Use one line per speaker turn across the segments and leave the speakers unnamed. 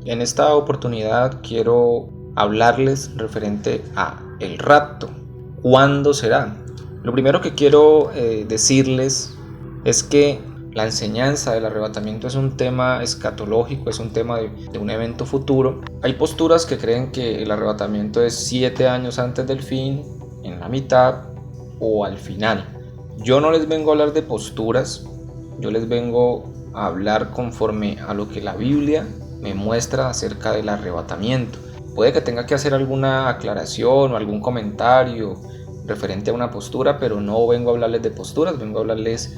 En esta oportunidad quiero hablarles referente a el rapto. ¿Cuándo será? Lo primero que quiero decirles es que la enseñanza del arrebatamiento es un tema escatológico, es un tema de un evento futuro. Hay posturas que creen que el arrebatamiento es 7 años antes del fin, en la mitad o al final. Yo no les vengo a hablar de posturas, yo les vengo a hablar conforme a lo que la Biblia me muestra acerca del arrebatamiento. Puede que tenga que hacer alguna aclaración o algún comentario referente a una postura, pero no vengo a hablarles de posturas, vengo a hablarles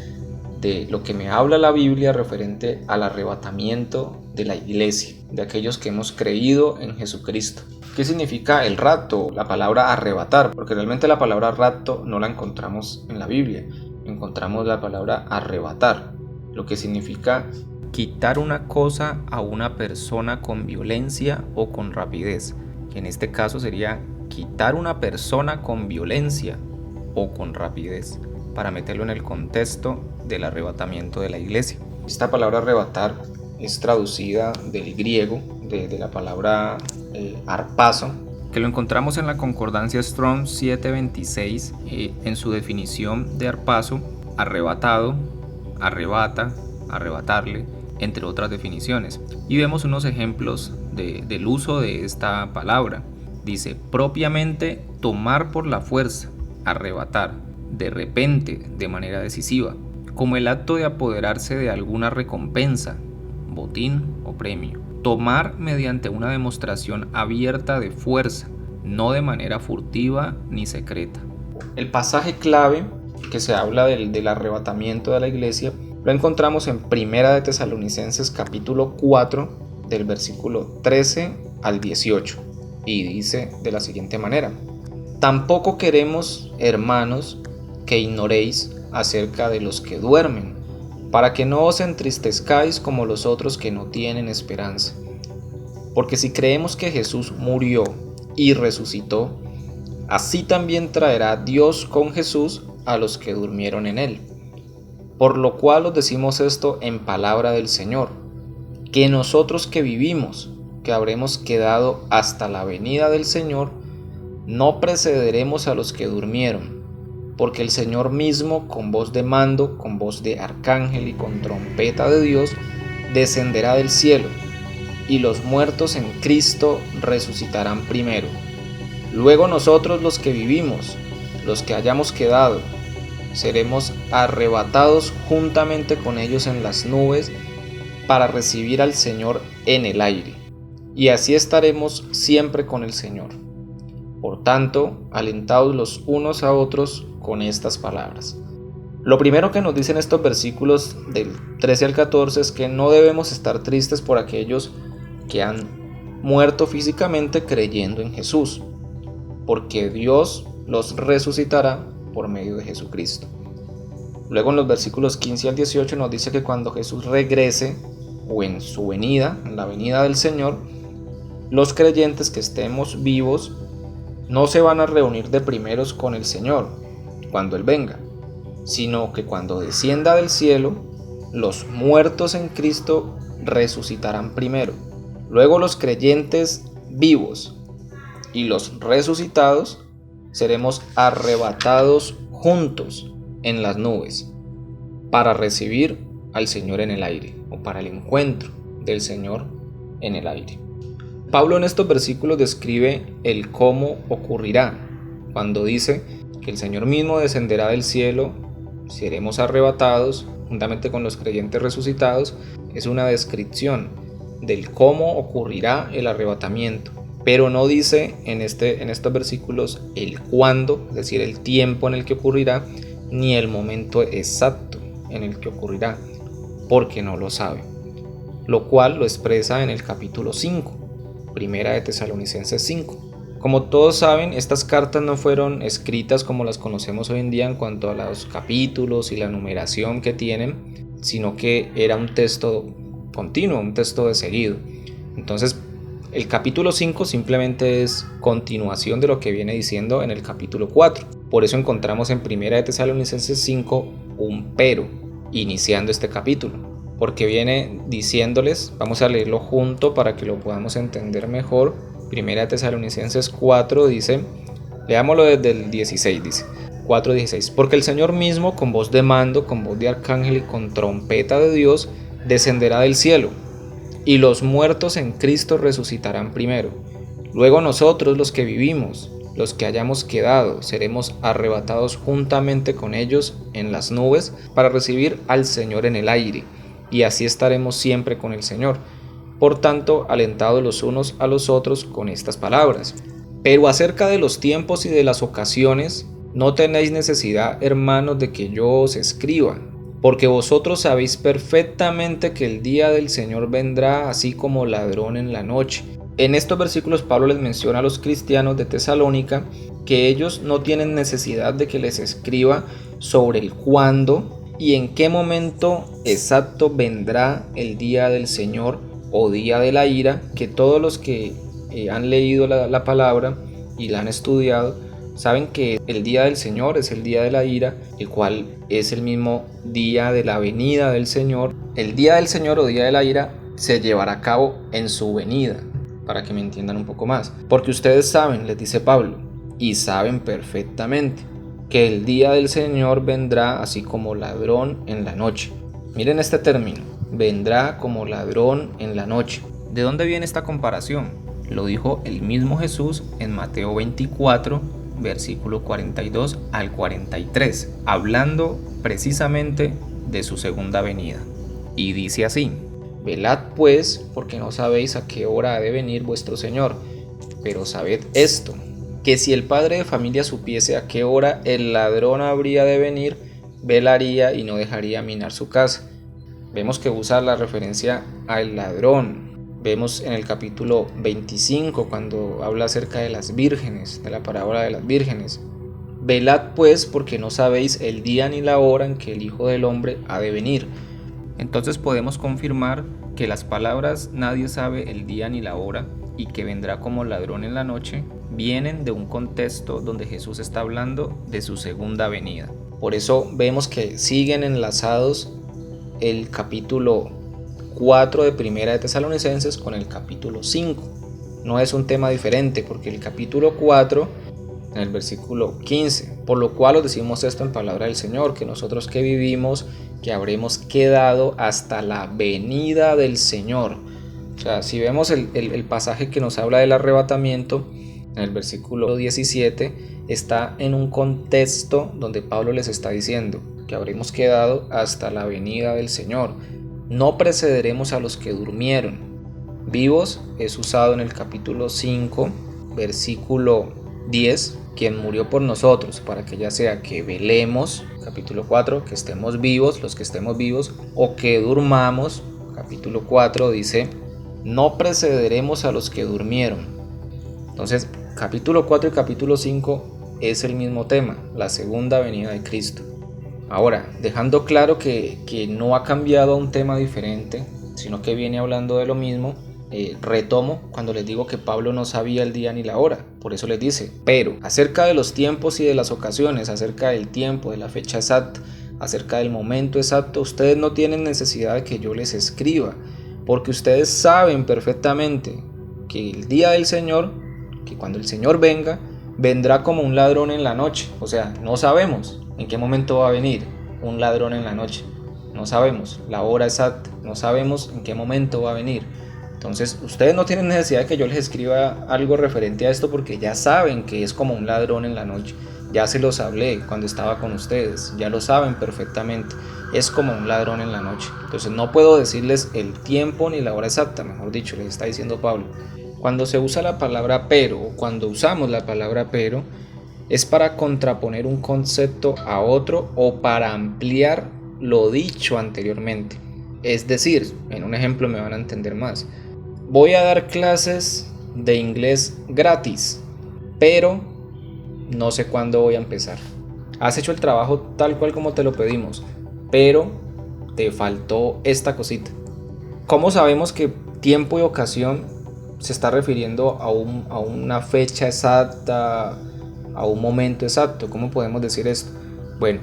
de lo que me habla la Biblia referente al arrebatamiento de la iglesia, de aquellos que hemos creído en Jesucristo. ¿Qué significa el rapto? La palabra arrebatar, porque realmente la palabra rapto no la encontramos en la Biblia, encontramos la palabra arrebatar, lo que significa quitar una cosa a una persona con violencia o con rapidez, que en este caso sería quitar una persona con violencia o con rapidez, para meterlo en el contexto del arrebatamiento de la iglesia. Esta palabra arrebatar es traducida del griego, de la palabra harpazo, que lo encontramos en la concordancia Strong 726, en su definición de harpazo: arrebatado, arrebata, arrebatarle, entre otras definiciones. Y vemos unos ejemplos del uso de esta palabra. Dice: propiamente tomar por la fuerza, arrebatar, de repente, de manera decisiva, como el acto de apoderarse de alguna recompensa, botín o premio. Tomar mediante una demostración abierta de fuerza, no de manera furtiva ni secreta. El pasaje clave que se habla del arrebatamiento de la iglesia lo encontramos en 1 de Tesalonicenses capítulo 4, del versículo 13 al 18, y dice de la siguiente manera: tampoco queremos, hermanos, que ignoréis acerca de los que duermen, para que no os entristezcáis como los otros que no tienen esperanza. Porque si creemos que Jesús murió y resucitó, así también traerá Dios con Jesús a los que durmieron en él. Por lo cual os decimos esto en palabra del Señor, que nosotros que vivimos, que habremos quedado hasta la venida del Señor, no precederemos a los que durmieron, porque el Señor mismo, con voz de mando, con voz de arcángel y con trompeta de Dios, descenderá del cielo, y los muertos en Cristo resucitarán primero. Luego nosotros, los que vivimos, los que hayamos quedado, seremos arrebatados juntamente con ellos en las nubes para recibir al Señor en el aire, y así estaremos siempre con el Señor. Por tanto, alentaos los unos a otros con estas palabras. Lo primero que nos dicen estos versículos del 13 al 14 es que no debemos estar tristes por aquellos que han muerto físicamente creyendo en Jesús, porque Dios los resucitará por medio de Jesucristo. Luego en los versículos 15 al 18 nos dice que cuando Jesús regrese, o en su venida, en la venida del Señor, los creyentes que estemos vivos no se van a reunir de primeros con el Señor cuando Él venga, sino que cuando descienda del cielo, los muertos en Cristo resucitarán primero. Luego los creyentes vivos y los resucitados seremos arrebatados juntos en las nubes para recibir al Señor en el aire, o para el encuentro del Señor en el aire. Pablo en estos versículos describe el cómo ocurrirá, cuando dice que el Señor mismo descenderá del cielo, seremos arrebatados juntamente con los creyentes resucitados. Es una descripción del cómo ocurrirá el arrebatamiento, pero no dice en estos versículos el cuándo, es decir, el tiempo en el que ocurrirá, ni el momento exacto en el que ocurrirá, porque no lo sabe, lo cual lo expresa en el capítulo 5, Primera de Tesalonicenses 5. Como todos saben, estas cartas no fueron escritas como las conocemos hoy en día en cuanto a los capítulos y la numeración que tienen, sino que era un texto continuo, un texto de seguido. Entonces, el capítulo 5 simplemente es continuación de lo que viene diciendo en el capítulo 4. Por eso encontramos en Primera de Tesalonicenses 5 un pero, iniciando este capítulo. porque viene diciéndoles, vamos a leerlo junto para que lo podamos entender mejor. Primera Tesalonicenses 4 dice, leámoslo desde el 16, dice 4:16, porque el Señor mismo con voz de mando, con voz de arcángel y con trompeta de Dios descenderá del cielo, y los muertos en Cristo resucitarán primero. Luego nosotros, los que vivimos, los que hayamos quedado, seremos arrebatados juntamente con ellos en las nubes para recibir al Señor en el aire, y así estaremos siempre con el Señor. Por tanto, alentados los unos a los otros con estas palabras. Pero acerca de los tiempos y de las ocasiones, no tenéis necesidad, hermanos, de que yo os escriba, porque vosotros sabéis perfectamente que el día del Señor vendrá así como ladrón en la noche. En estos versículos Pablo les menciona a los cristianos de Tesalónica que ellos no tienen necesidad de que les escriba sobre el cuándo y en qué momento exacto vendrá el día del Señor o día de la ira, que todos los que han leído la palabra y la han estudiado saben que el día del Señor es el día de la ira, el cual es el mismo día de la venida del Señor. El día del Señor o día de la ira se llevará a cabo en su venida, para que me entiendan un poco más. Porque ustedes saben, les dice Pablo, y saben perfectamente, que el día del Señor vendrá así como ladrón en la noche. Miren este término, vendrá como ladrón en la noche. ¿De dónde viene esta comparación? Lo dijo el mismo Jesús en Mateo 24, versículo 42 al 43, hablando precisamente de su segunda venida. Y dice así: velad pues, porque no sabéis a qué hora ha de venir vuestro Señor. Pero sabed esto, que si el padre de familia supiese a qué hora el ladrón habría de venir, velaría y no dejaría minar su casa. Vemos que usa la referencia al ladrón. Vemos en el capítulo 25 cuando habla acerca de las vírgenes, de la parábola de las vírgenes. Velad pues, porque no sabéis el día ni la hora en que el Hijo del Hombre ha de venir. Entonces podemos confirmar que las palabras nadie sabe el día ni la hora y que vendrá como ladrón en la noche vienen de un contexto donde Jesús está hablando de su segunda venida. Por eso vemos que siguen enlazados el capítulo 4 de Primera de Tesalonicenses con el capítulo 5. No es un tema diferente porque el capítulo 4 en el versículo 15, por lo cual os decimos esto en palabra del Señor, que nosotros que vivimos, que habremos quedado hasta la venida del Señor. O sea, si vemos el pasaje que nos habla del arrebatamiento, en el versículo 17, está en un contexto donde Pablo les está diciendo que habremos quedado hasta la venida del Señor. No precederemos a los que durmieron. Vivos es usado en el capítulo 5, versículo 10, quien murió por nosotros, para que ya sea que velemos, capítulo 4, que estemos vivos, los que estemos vivos, o que durmamos, capítulo 4 dice, no precederemos a los que durmieron. Entonces, capítulo 4 y capítulo 5 es el mismo tema, la segunda venida de Cristo. Ahora, dejando claro que no ha cambiado a un tema diferente, sino que viene hablando de lo mismo, retomo cuando les digo que Pablo no sabía el día ni la hora. Por eso les dice, pero acerca de los tiempos y de las ocasiones, acerca del tiempo, de la fecha exacta, acerca del momento exacto, ustedes no tienen necesidad de que yo les escriba, porque ustedes saben perfectamente que el día del Señor, que cuando el Señor venga, vendrá como un ladrón en la noche. O sea, no sabemos en qué momento va a venir un ladrón en la noche. No sabemos la hora exacta, no sabemos en qué momento va a venir. Entonces, ustedes no tienen necesidad de que yo les escriba algo referente a esto porque ya saben que es como un ladrón en la noche. Ya se los hablé cuando estaba con ustedes, ya lo saben perfectamente. Es como un ladrón en la noche. Entonces, no puedo decirles el tiempo ni la hora exacta, mejor dicho, les está diciendo Pablo. Cuando se usa la palabra pero, o cuando usamos la palabra pero, es para contraponer un concepto a otro o para ampliar lo dicho anteriormente. Es decir, en un ejemplo me van a entender más. Voy a dar clases de inglés gratis, pero no sé cuándo voy a empezar. Has hecho el trabajo tal cual como te lo pedimos, pero te faltó esta cosita. ¿Cómo sabemos que tiempo y ocasión se está refiriendo a una fecha exacta, a un momento exacto? ¿Cómo podemos decir esto? Bueno,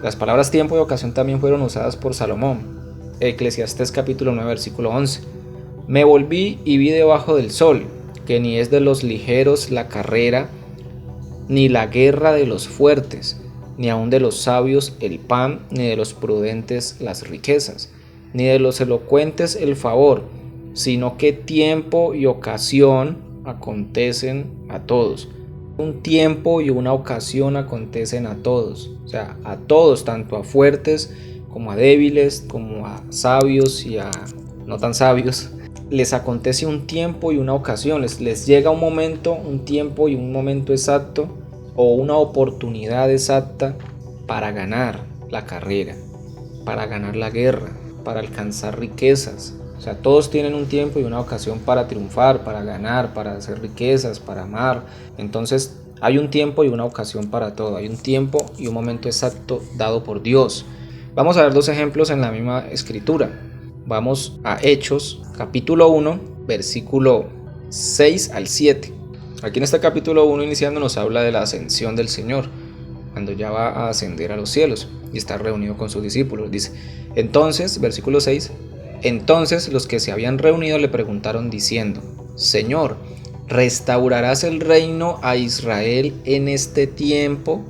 las palabras tiempo y ocasión también fueron usadas por Salomón. Eclesiastés capítulo 9 versículo 11. Me volví y vi debajo del sol, que ni es de los ligeros la carrera, ni la guerra de los fuertes, ni aun de los sabios el pan, ni de los prudentes las riquezas, ni de los elocuentes el favor, sino que tiempo y ocasión acontecen a todos. Un tiempo y una ocasión acontecen a todos, o sea, a todos, tanto a fuertes como a débiles, como a sabios y a no tan sabios. Les acontece un tiempo y una ocasión, les llega un momento, un tiempo y un momento exacto o una oportunidad exacta para ganar la carrera, para ganar la guerra, para alcanzar riquezas. O sea, todos tienen un tiempo y una ocasión para triunfar, para ganar, para hacer riquezas, para amar. Entonces hay un tiempo y una ocasión para todo, hay un tiempo y un momento exacto dado por Dios. Vamos a ver dos ejemplos en la misma escritura. Vamos a Hechos, capítulo 1, versículo 6 al 7. Aquí en este capítulo 1 iniciando nos habla de la ascensión del Señor, cuando ya va a ascender a los cielos y está reunido con sus discípulos. Dice, entonces, versículo 6, entonces los que se habían reunido le preguntaron diciendo, Señor, ¿restaurarás el reino a Israel en este tiempo?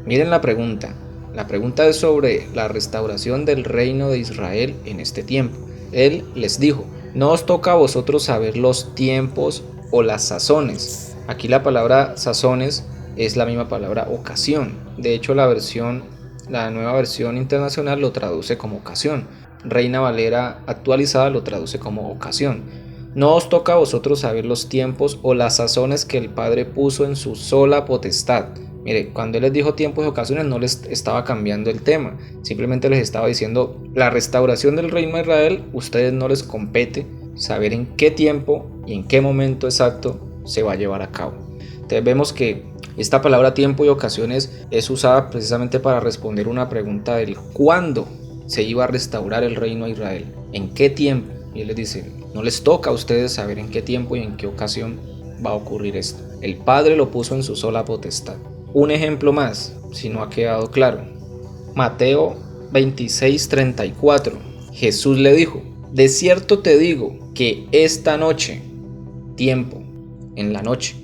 Miren la pregunta. La pregunta es sobre la restauración del reino de Israel en este tiempo. Él les dijo, no os toca a vosotros saber los tiempos o las sazones. Aquí la palabra sazones es la misma palabra ocasión. De hecho, la nueva versión internacional lo traduce como ocasión. Reina Valera actualizada lo traduce como ocasión. No os toca a vosotros saber los tiempos o las sazones que el Padre puso en su sola potestad. Mire, cuando Él les dijo tiempos y ocasiones no les estaba cambiando el tema, simplemente les estaba diciendo la restauración del reino de Israel, ustedes no les compete saber en qué tiempo y en qué momento exacto se va a llevar a cabo. Entonces vemos que esta palabra tiempo y ocasiones es usada precisamente para responder una pregunta del cuándo se iba a restaurar el reino de Israel, en qué tiempo. Y Él les dice, no les toca a ustedes saber en qué tiempo y en qué ocasión va a ocurrir esto. El Padre lo puso en su sola potestad. Un ejemplo más, si no ha quedado claro. Mateo 26:34. Jesús le dijo, de cierto te digo que esta noche, tiempo, en la noche,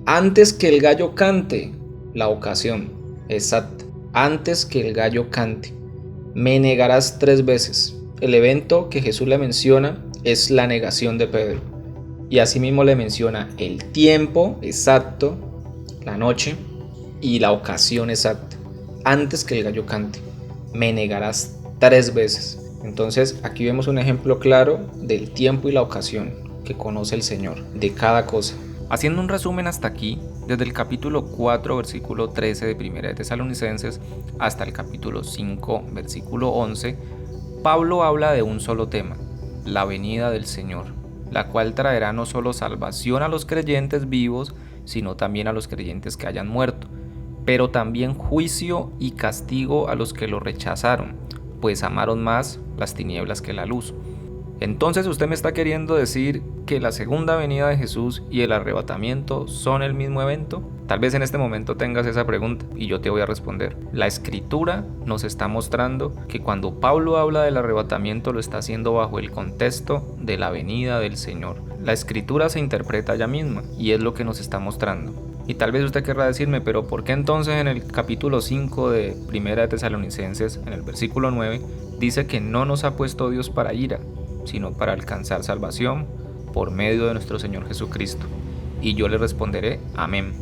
antes que el gallo cante, la ocasión exacta, antes que el gallo cante, me negarás 3 veces. El evento que Jesús le menciona es la negación de Pedro. Y asimismo le menciona el tiempo exacto, la noche, y la ocasión exacta, antes que el gallo cante, me negarás 3 veces. Entonces aquí vemos un ejemplo claro del tiempo y la ocasión que conoce el Señor de cada cosa. Haciendo un resumen hasta aquí, desde el capítulo 4 versículo 13 de Primera de Tesalonicenses hasta el capítulo 5 versículo 11, Pablo habla de un solo tema, la venida del Señor, la cual traerá no solo salvación a los creyentes vivos, sino también a los creyentes que hayan muerto, pero también juicio y castigo a los que lo rechazaron, pues amaron más las tinieblas que la luz. Entonces usted me está queriendo decir que la segunda venida de Jesús y el arrebatamiento son el mismo evento. Tal vez en este momento tengas esa pregunta y yo te voy a responder. La Escritura nos está mostrando que cuando Pablo habla del arrebatamiento lo está haciendo bajo el contexto de la venida del Señor. La Escritura se interpreta ella misma y es lo que nos está mostrando. Y tal vez usted querrá decirme, pero ¿por qué entonces en el capítulo 5 de Primera de Tesalonicenses, en el versículo 9, dice que no nos ha puesto Dios para ira, sino para alcanzar salvación por medio de nuestro Señor Jesucristo? Y yo le responderé, amén.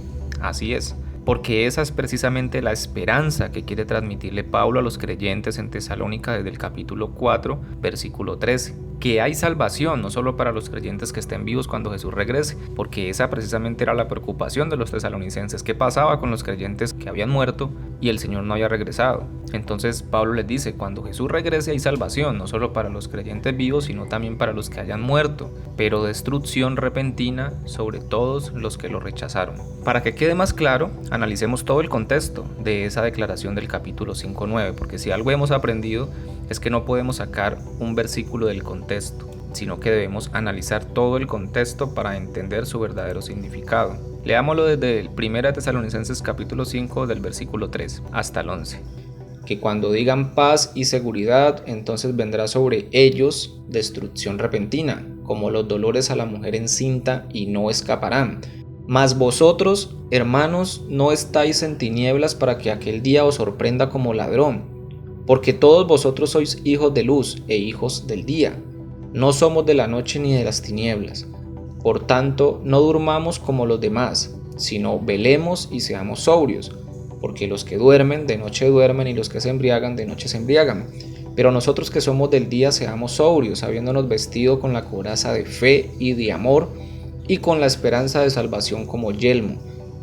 Así es, porque esa es precisamente la esperanza que quiere transmitirle Pablo a los creyentes en Tesalónica desde el capítulo 4, versículo 13. Que hay salvación no solo para los creyentes que estén vivos cuando Jesús regrese, porque esa precisamente era la preocupación de los tesalonicenses. ¿Qué pasaba con los creyentes que habían muerto y el Señor no había regresado? Entonces Pablo les dice, cuando Jesús regrese hay salvación, no solo para los creyentes vivos, sino también para los que hayan muerto, pero destrucción repentina sobre todos los que lo rechazaron. Para que quede más claro, analicemos todo el contexto de esa declaración del capítulo 5:9, porque si algo hemos aprendido es que no podemos sacar un versículo del contexto, sino que debemos analizar todo el contexto para entender su verdadero significado. Leámoslo desde el 1 Tesalonicenses capítulo 5 del versículo 3 hasta el 11. que cuando digan paz y seguridad, entonces vendrá sobre ellos destrucción repentina, como los dolores a la mujer encinta, y no escaparán. Mas vosotros, hermanos, no estáis en tinieblas para que aquel día os sorprenda como ladrón, porque todos vosotros sois hijos de luz e hijos del día. No somos de la noche ni de las tinieblas. Por tanto, no durmamos como los demás, sino velemos y seamos sobrios, porque los que duermen de noche duermen y los que se embriagan de noche se embriagan. Pero nosotros que somos del día seamos sobrios, habiéndonos vestido con la coraza de fe y de amor y con la esperanza de salvación como yelmo,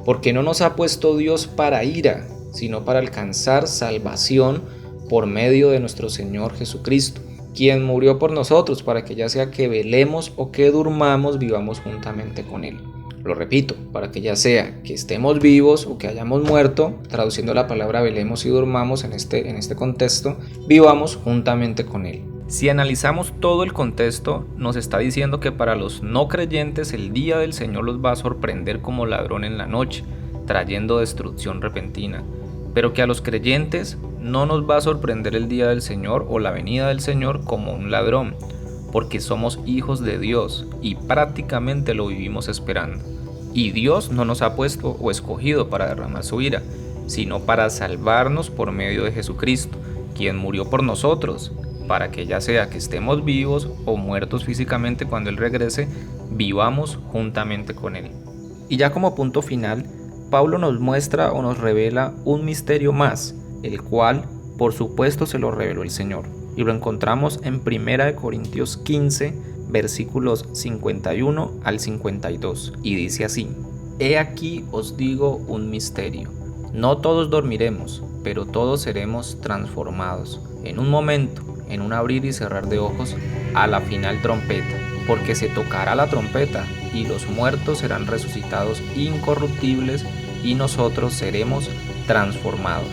porque no nos ha puesto Dios para ira, sino para alcanzar salvación por medio de nuestro Señor Jesucristo, quien murió por nosotros, para que ya sea que velemos o que durmamos, vivamos juntamente con Él. Lo repito, para que ya sea que estemos vivos o que hayamos muerto, traduciendo la palabra velemos y durmamos en este contexto, vivamos juntamente con Él. Si analizamos todo el contexto, nos está diciendo que para los no creyentes el día del Señor los va a sorprender como ladrón en la noche, trayendo destrucción repentina, pero que a los creyentes no nos va a sorprender el día del Señor o la venida del Señor como un ladrón, porque somos hijos de Dios y prácticamente lo vivimos esperando. Y Dios no nos ha puesto o escogido para derramar su ira, sino para salvarnos por medio de Jesucristo, quien murió por nosotros, para que ya sea que estemos vivos o muertos físicamente cuando Él regrese, vivamos juntamente con Él. Y ya como punto final, Pablo nos muestra o nos revela un misterio más, el cual, por supuesto, se lo reveló el Señor. Y lo encontramos en 1 Corintios 15, versículos 51 al 52. Y dice así: He aquí os digo un misterio. No todos dormiremos, pero todos seremos transformados. En un momento, en un abrir y cerrar de ojos, a la final trompeta. Porque se tocará la trompeta, y los muertos serán resucitados incorruptibles, y nosotros seremos transformados.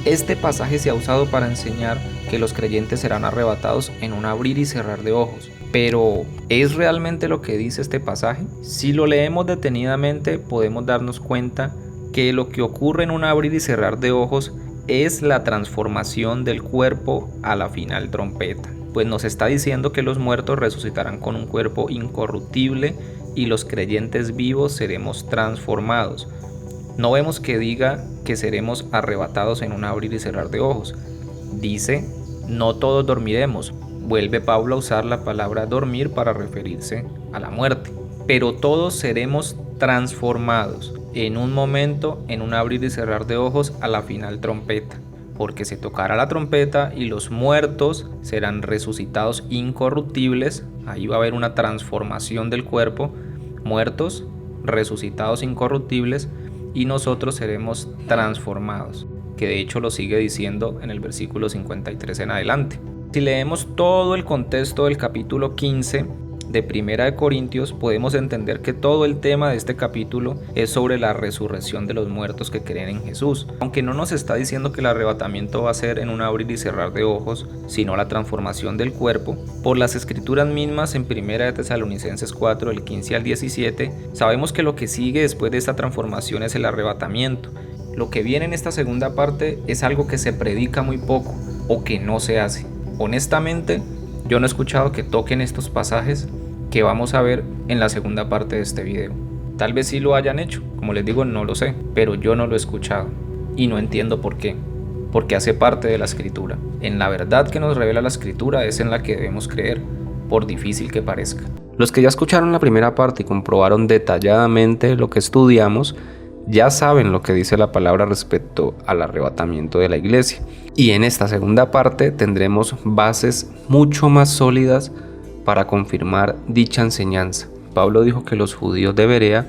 Este pasaje se ha usado para enseñar que los creyentes serán arrebatados en un abrir y cerrar de ojos. Pero, ¿es realmente lo que dice este pasaje? Si lo leemos detenidamente, podemos darnos cuenta que lo que ocurre en un abrir y cerrar de ojos es la transformación del cuerpo a la final trompeta. Pues nos está diciendo que los muertos resucitarán con un cuerpo incorruptible y los creyentes vivos seremos transformados. No vemos que diga que seremos arrebatados en un abrir y cerrar de ojos. Dice, no todos dormiremos. Vuelve Pablo a usar la palabra dormir para referirse a la muerte. Pero todos seremos transformados en un momento, en un abrir y cerrar de ojos a la final trompeta. Porque se tocará la trompeta y los muertos serán resucitados incorruptibles. Ahí va a haber una transformación del cuerpo. Muertos, resucitados incorruptibles, y nosotros seremos transformados, que de hecho lo sigue diciendo en el versículo 53 en adelante. Si leemos todo el contexto del capítulo 15 de 1 Corintios, podemos entender que todo el tema de este capítulo es sobre la resurrección de los muertos que creen en Jesús. Aunque no nos está diciendo que el arrebatamiento va a ser en un abrir y cerrar de ojos, sino la transformación del cuerpo, por las escrituras mismas en 1 Tesalonicenses 4, del 15 al 17, sabemos que lo que sigue después de esta transformación es el arrebatamiento. Lo que viene en esta segunda parte es algo que se predica muy poco o que no se hace. Honestamente, yo no he escuchado que toquen estos pasajes que vamos a ver en la segunda parte de este video. Tal vez sí lo hayan hecho, como les digo, no lo sé, pero yo no lo he escuchado y no entiendo por qué. Porque hace parte de la escritura. En la verdad que nos revela la escritura es en la que debemos creer, por difícil que parezca. Los que ya escucharon la primera parte y comprobaron detalladamente lo que estudiamos, ya saben lo que dice la palabra respecto al arrebatamiento de la iglesia. Y en esta segunda parte tendremos bases mucho más sólidas para confirmar dicha enseñanza. Pablo dijo que los judíos de Berea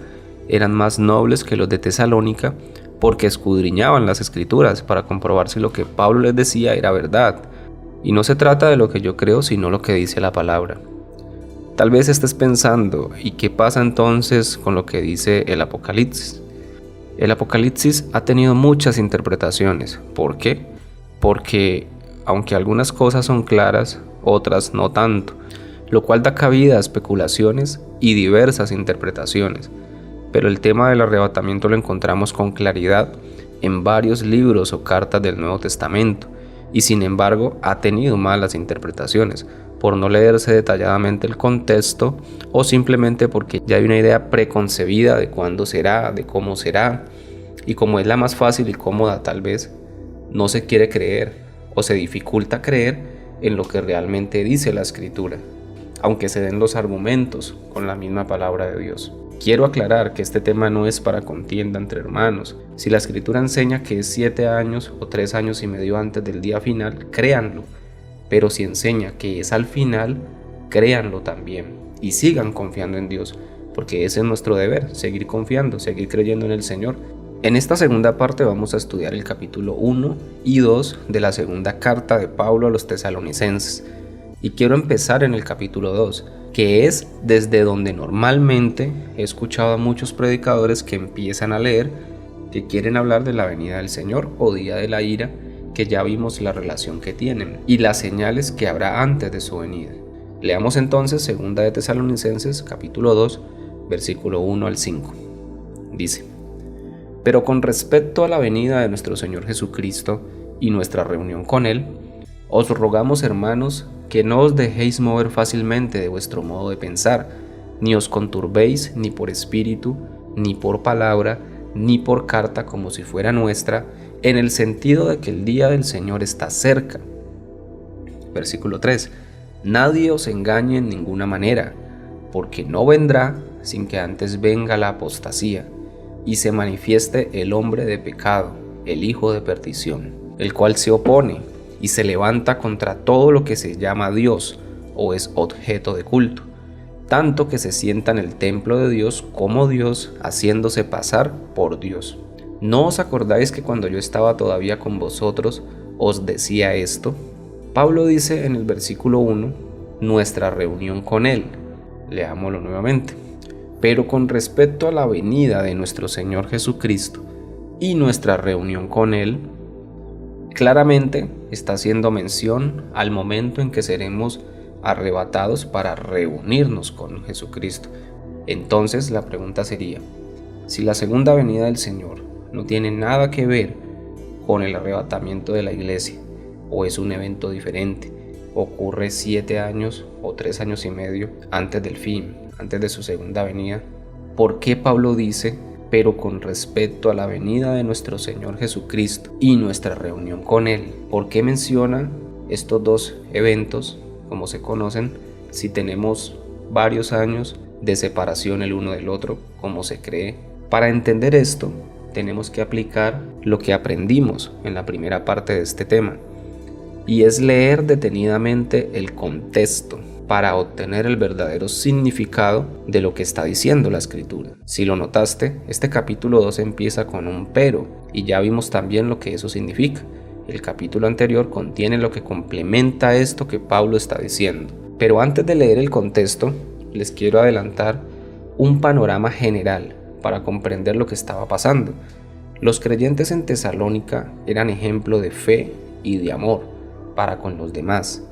eran más nobles que los de Tesalónica porque escudriñaban las escrituras para comprobar si lo que Pablo les decía era verdad. Y no se trata de lo que yo creo, sino lo que dice la palabra. Tal vez estés pensando, ¿y qué pasa entonces con lo que dice el Apocalipsis? El Apocalipsis ha tenido muchas interpretaciones. ¿Por qué? Porque aunque algunas cosas son claras, otras no tanto, lo cual da cabida a especulaciones y diversas interpretaciones. Pero el tema del arrebatamiento lo encontramos con claridad
en varios libros o cartas del Nuevo Testamento, y sin embargo ha tenido malas interpretaciones, por no leerse detalladamente el contexto o simplemente porque ya hay una idea preconcebida de cuándo será, de cómo será, y como es la más fácil y cómoda tal vez, no se quiere creer o se dificulta creer en lo que realmente dice la Escritura, aunque se den los argumentos con la misma palabra de Dios. Quiero aclarar que este tema no es para contienda entre hermanos. Si la Escritura enseña que es 7 años o 3 años y medio antes del día final, créanlo. Pero si enseña que es al final, créanlo también y sigan confiando en Dios, porque ese es nuestro deber, seguir confiando, seguir creyendo en el Señor. En esta segunda parte vamos a estudiar el capítulo 1 y 2 de la segunda carta de Pablo a los tesalonicenses. Y quiero empezar en el capítulo 2, que es desde donde normalmente he escuchado a muchos predicadores que empiezan a leer, que quieren hablar de la venida del Señor o día de la ira, que ya vimos la relación que tienen y las señales que habrá antes de su venida. Leamos entonces 2 de Tesalonicenses capítulo 2, versículo 1 al 5. Dice: Pero con respecto a la venida de nuestro Señor Jesucristo y nuestra reunión con Él, os rogamos, hermanos, que no os dejéis mover fácilmente de vuestro modo de pensar, ni os conturbéis ni por espíritu, ni por palabra, ni por carta como si fuera nuestra, en el sentido de que el día del Señor está cerca. Versículo 3. Nadie os engañe en ninguna manera, porque no vendrá sin que antes venga la apostasía, y se manifieste el hombre de pecado, el hijo de perdición, el cual se opone y se levanta contra todo lo que se llama Dios o es objeto de culto, tanto que se sienta en el templo de Dios como Dios, haciéndose pasar por Dios. ¿No os acordáis que cuando yo estaba todavía con vosotros os decía esto? Pablo dice en el versículo 1, nuestra reunión con Él. Leámoslo nuevamente. Pero con respecto a la venida de nuestro Señor Jesucristo y nuestra reunión con Él, claramente está haciendo mención al momento en que seremos arrebatados para reunirnos con Jesucristo. Entonces la pregunta sería, si la segunda venida del Señor no tiene nada que ver con el arrebatamiento de la iglesia, o es un evento diferente, ocurre 7 años o 3 años y medio antes del fin, antes de su segunda venida, ¿por qué Pablo dice, pero con respecto a la venida de nuestro Señor Jesucristo y nuestra reunión con Él? ¿Por qué menciona estos dos eventos, como se conocen, si tenemos varios años de separación el uno del otro, como se cree? Para entender esto, tenemos que aplicar lo que aprendimos en la primera parte de este tema, y es leer detenidamente el contexto para obtener el verdadero significado de lo que está diciendo la Escritura. Si lo notaste, este capítulo 2 empieza con un pero, y ya vimos también lo que eso significa. El capítulo anterior contiene lo que complementa esto que Pablo está diciendo. Pero antes de leer el contexto, les quiero adelantar un panorama general para comprender lo que estaba pasando. Los creyentes en Tesalónica eran ejemplo de fe y de amor para con los demás,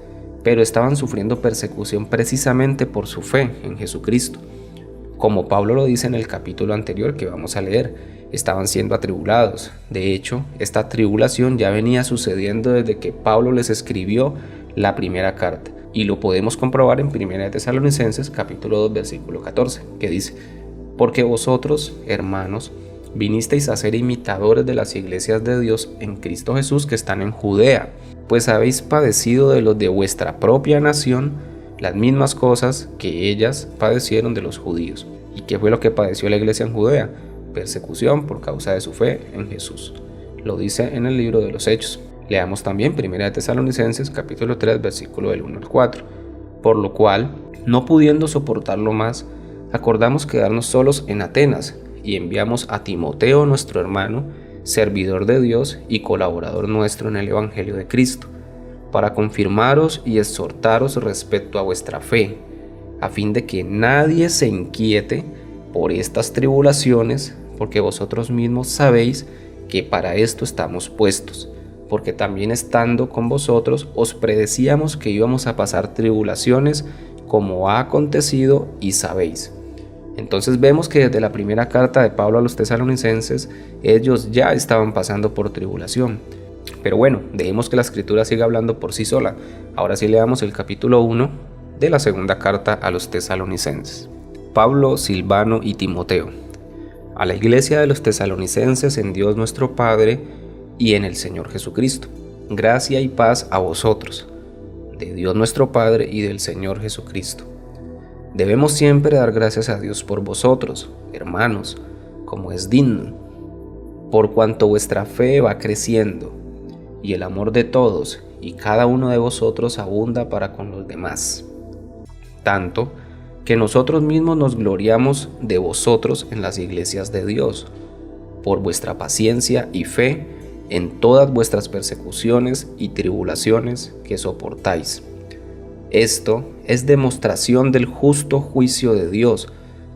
pero estaban sufriendo persecución precisamente por su fe en Jesucristo. Como Pablo lo dice en el capítulo anterior que vamos a leer, estaban siendo atribulados. De hecho, esta tribulación ya venía sucediendo desde que Pablo les escribió la primera carta, y lo podemos comprobar en 1 de Tesalonicenses capítulo 2 versículo 14, que dice: porque vosotros, hermanos, vinisteis a ser imitadores de las iglesias de Dios en Cristo Jesús que están en Judea, pues habéis padecido de los de vuestra propia nación las mismas cosas que ellas padecieron de los judíos. ¿Y qué fue lo que padeció la iglesia en Judea? Persecución por causa de su fe en Jesús. Lo dice en el libro de los Hechos. Leamos también 1 de Tesalonicenses capítulo 3 versículo del 1 al 4. Por lo cual, no pudiendo soportarlo más, acordamos quedarnos solos en Atenas y enviamos a Timoteo, nuestro hermano, servidor de Dios y colaborador nuestro en el Evangelio de Cristo, para confirmaros y exhortaros respecto a vuestra fe, a fin de que nadie se inquiete por estas tribulaciones, porque vosotros mismos sabéis que para esto estamos puestos, porque también estando con vosotros os predecíamos que íbamos a pasar tribulaciones, como ha acontecido y sabéis. Entonces vemos que desde la primera carta de Pablo a los tesalonicenses, ellos ya estaban pasando por tribulación. Pero bueno, dejemos que la escritura siga hablando por sí sola. Ahora sí leamos el capítulo 1 de la segunda carta a los tesalonicenses. Pablo, Silvano y Timoteo, a la iglesia de los tesalonicenses en Dios nuestro Padre y en el Señor Jesucristo. Gracia y paz a vosotros, de Dios nuestro Padre y del Señor Jesucristo. Debemos siempre dar gracias a Dios por vosotros, hermanos, como es digno, por cuanto vuestra fe va creciendo, y el amor de todos y cada uno de vosotros abunda para con los demás. Tanto que nosotros mismos nos gloriamos de vosotros en las iglesias de Dios, por vuestra paciencia y fe en todas vuestras persecuciones y tribulaciones que soportáis. Esto es demostración del justo juicio de Dios,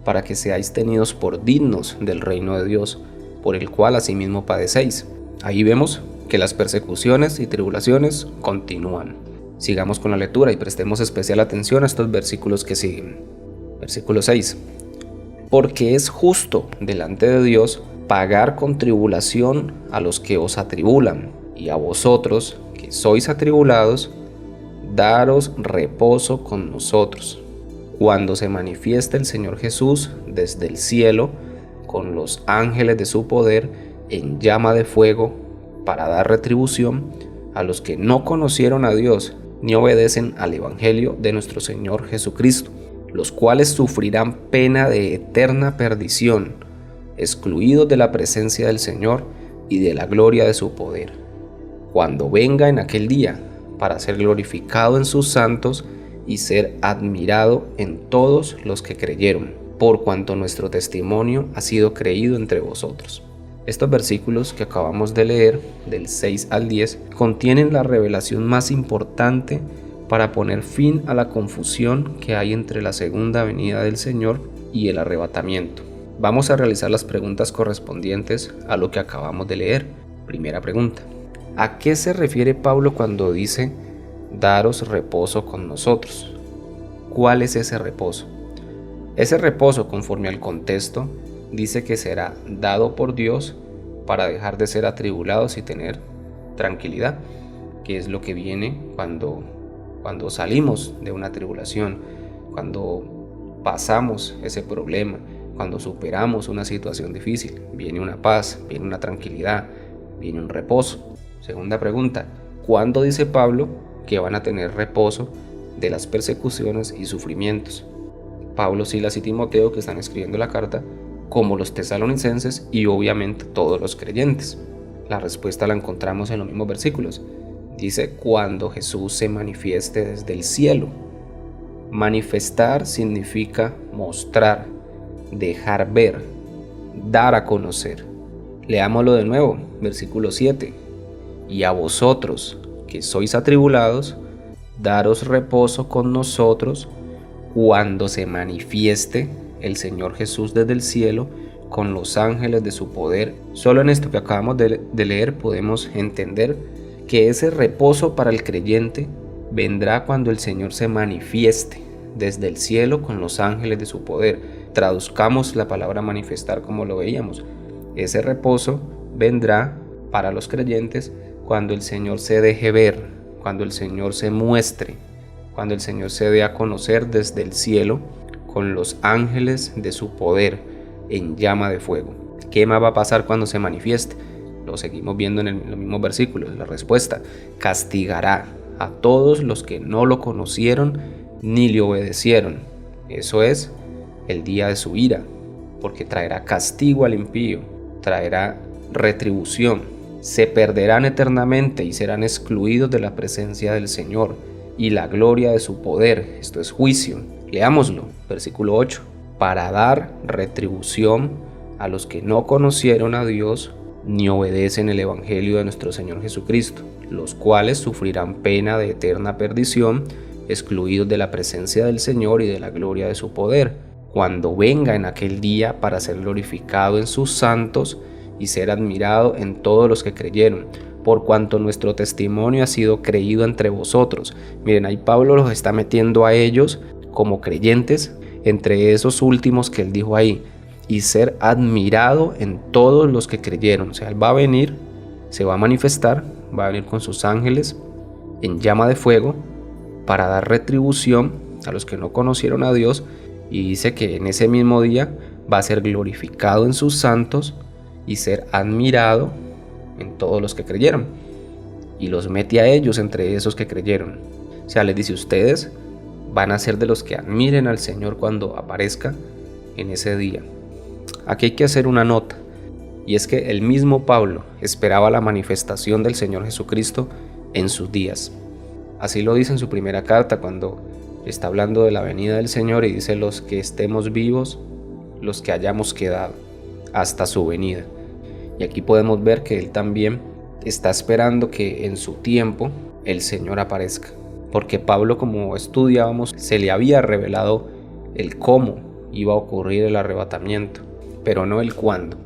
para que seáis tenidos por dignos del reino de Dios, por el cual asimismo padecéis. Ahí vemos que las persecuciones y tribulaciones continúan. Sigamos con la lectura y prestemos especial atención a estos versículos que siguen. Versículo 6. Porque es justo delante de Dios pagar con tribulación a los que os atribulan, y a vosotros, que sois atribulados, daros reposo con nosotros, cuando se manifieste el Señor Jesús desde el cielo, con los ángeles de su poder, en llama de fuego, para dar retribución a los que no conocieron a Dios, ni obedecen al Evangelio de nuestro Señor Jesucristo, los cuales sufrirán pena de eterna perdición, excluidos de la presencia del Señor y de la gloria de su poder, cuando venga en aquel día, para ser glorificado en sus santos y ser admirado en todos los que creyeron, por cuanto nuestro testimonio ha sido creído entre vosotros. Estos versículos que acabamos de leer, del 6 al 10, contienen la revelación más importante para poner fin a la confusión que hay entre la segunda venida del Señor y el arrebatamiento. Vamos a realizar las preguntas correspondientes a lo que acabamos de leer. Primera pregunta: ¿a qué se refiere Pablo cuando dice daros reposo con nosotros? ¿Cuál es ese reposo? Ese reposo, conforme al contexto, dice que será dado por Dios para dejar de ser atribulados y tener tranquilidad, que es lo que viene cuando salimos de una tribulación, cuando pasamos ese problema, cuando superamos una situación difícil. Viene una paz, viene una tranquilidad, viene un reposo. Segunda pregunta: ¿cuándo dice Pablo que van a tener reposo de las persecuciones y sufrimientos? Pablo, Silas y Timoteo, que están escribiendo la carta, como los tesalonicenses y obviamente todos los creyentes. La respuesta la encontramos en los mismos versículos. Dice: cuando Jesús se manifieste desde el cielo. Manifestar significa mostrar, dejar ver, dar a conocer. Leámoslo de nuevo, versículo 7. Y a vosotros, que sois atribulados, daros reposo con nosotros, cuando se manifieste el Señor Jesús desde el cielo, con los ángeles de su poder. Solo en esto que acabamos de leer podemos entender que ese reposo para el creyente vendrá cuando el Señor se manifieste desde el cielo con los ángeles de su poder. Traduzcamos la palabra manifestar como lo veíamos. Ese reposo vendrá para los creyentes cuando el Señor se deje ver, cuando el Señor se muestre, cuando el Señor se dé a conocer desde el cielo con los ángeles de su poder en llama de fuego. ¿Qué más va a pasar cuando se manifieste? Lo seguimos viendo en los mismos versículos. La respuesta: castigará a todos los que no lo conocieron ni le obedecieron. Eso es el día de su ira, porque traerá castigo al impío, traerá retribución. Se perderán eternamente y serán excluidos de la presencia del Señor y la gloria de su poder. Esto es juicio. Leámoslo, versículo 8. Para dar retribución a los que no conocieron a Dios ni obedecen el Evangelio de nuestro Señor Jesucristo, los cuales sufrirán pena de eterna perdición, excluidos de la presencia del Señor y de la gloria de su poder, cuando venga en aquel día para ser glorificado en sus santos y ser admirado en todos los que creyeron, por cuanto nuestro testimonio ha sido creído entre vosotros. Miren, ahí Pablo los está metiendo a ellos como creyentes entre esos últimos que él dijo ahí, y ser admirado en todos los que creyeron. O sea, él va a venir, se va a manifestar, va a venir con sus ángeles en llama de fuego para dar retribución a los que no conocieron a Dios, y dice que en ese mismo día va a ser glorificado en sus santos y ser admirado en todos los que creyeron, y los mete a ellos entre esos que creyeron. O sea, les dice, ustedes van a ser de los que admiren al Señor cuando aparezca en ese día. Aquí hay que hacer una nota, y es que el mismo Pablo esperaba la manifestación del Señor Jesucristo en sus días. Así lo dice en su primera carta cuando está hablando de la venida del Señor, y dice: los que estemos vivos, los que hayamos quedado hasta su venida. Y aquí podemos ver que él también está esperando que en su tiempo el Señor aparezca, porque Pablo, como estudiábamos, se le había revelado el cómo iba a ocurrir el arrebatamiento, pero no el cuándo.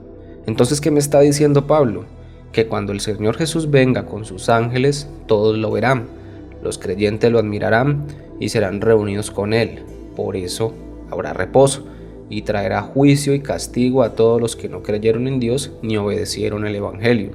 Entonces, ¿qué me está diciendo Pablo? Que cuando el Señor Jesús venga con sus ángeles, todos lo verán, los creyentes lo admirarán y serán reunidos con él. Por eso habrá reposo, y traerá juicio y castigo a todos los que no creyeron en Dios ni obedecieron el Evangelio.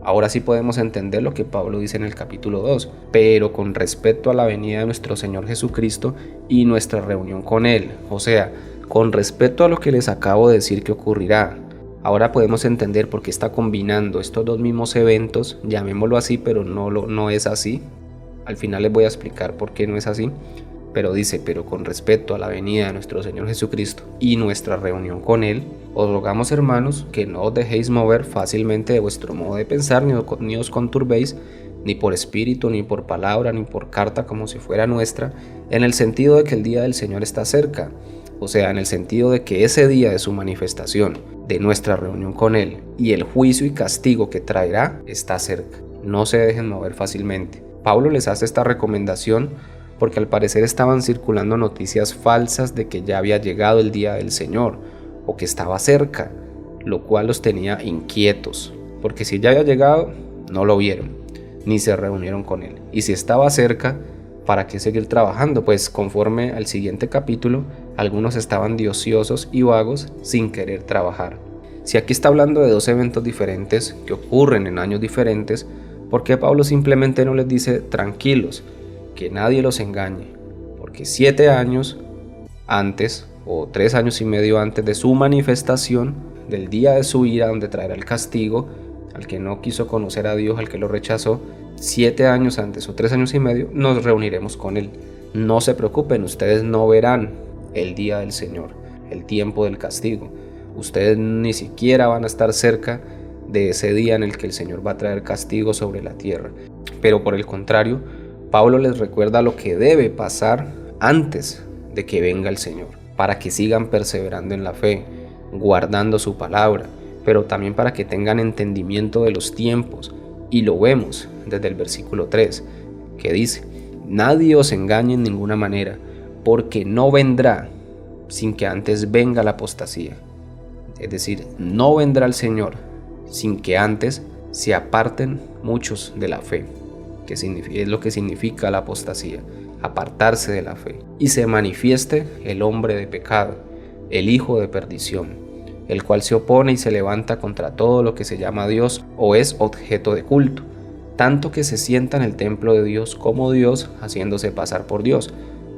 Ahora sí podemos entender lo que Pablo dice en el capítulo 2, pero con respecto a la venida de nuestro Señor Jesucristo y nuestra reunión con Él, o sea, con respecto a lo que les acabo de decir que ocurrirá. Ahora podemos entender por qué está combinando estos dos mismos eventos, llamémoslo así, pero no es así. Al final les voy a explicar por qué no es así. Pero dice: pero con respecto a la venida de nuestro Señor Jesucristo y nuestra reunión con Él, os rogamos, hermanos, que no os dejéis mover fácilmente de vuestro modo de pensar, ni os conturbéis, ni por espíritu, ni por palabra, ni por carta como si fuera nuestra, en el sentido de que el día del Señor está cerca. O sea, en el sentido de que ese día de su manifestación, de nuestra reunión con Él, y el juicio y castigo que traerá, está cerca. No se dejen mover fácilmente. Pablo les hace esta recomendación porque al parecer estaban circulando noticias falsas de que ya había llegado el día del Señor, o que estaba cerca, lo cual los tenía inquietos, porque si ya había llegado, no lo vieron, ni se reunieron con Él. Y si estaba cerca, ¿para qué seguir trabajando? Pues conforme al siguiente capítulo, algunos estaban de ociosos y vagos sin querer trabajar. Si aquí está hablando de dos eventos diferentes que ocurren en años diferentes, ¿por qué Pablo simplemente no les dice tranquilos, que nadie los engañe? Porque 7 años antes, o 3 años y medio antes de su manifestación, del día de su ira, donde traerá el castigo al que no quiso conocer a Dios, al que lo rechazó, 7 años antes o 3 años y medio, nos reuniremos con Él. No se preocupen, ustedes no verán el día del Señor, el tiempo del castigo. Ustedes ni siquiera van a estar cerca de ese día en el que el Señor va a traer castigo sobre la tierra. Pero por el contrario, Pablo les recuerda lo que debe pasar antes de que venga el Señor, para que sigan perseverando en la fe, guardando su palabra, pero también para que tengan entendimiento de los tiempos. Y lo vemos desde el versículo 3, que dice: nadie os engañe en ninguna manera, porque no vendrá sin que antes venga la apostasía. Es decir, no vendrá el Señor sin que antes se aparten muchos de la fe, que es lo que significa la apostasía, apartarse de la fe, y se manifieste el hombre de pecado, el hijo de perdición, el cual se opone y se levanta contra todo lo que se llama Dios o es objeto de culto, tanto que se sienta en el templo de Dios como Dios, haciéndose pasar por Dios.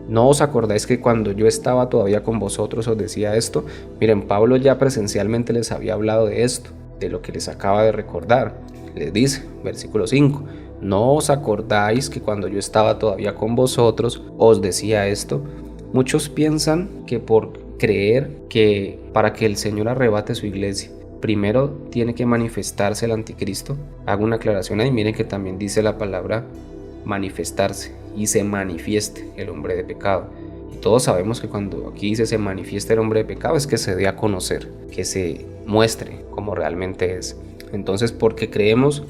¿No os acordáis que cuando yo estaba todavía con vosotros os decía esto? Miren, Pablo ya presencialmente les había hablado de esto, de lo que les acaba de recordar. Les dice, versículo 5, ¿no os acordáis que cuando yo estaba todavía con vosotros os decía esto? Muchos piensan que por creer que para que el Señor arrebate su iglesia, primero tiene que manifestarse el anticristo. Hago una aclaración ahí, miren que también dice la palabra manifestarse, y se manifieste el hombre de pecado. Y todos sabemos que cuando aquí dice se manifiesta el hombre de pecado, es que se dé a conocer, que se muestre como realmente es. Entonces, porque creemos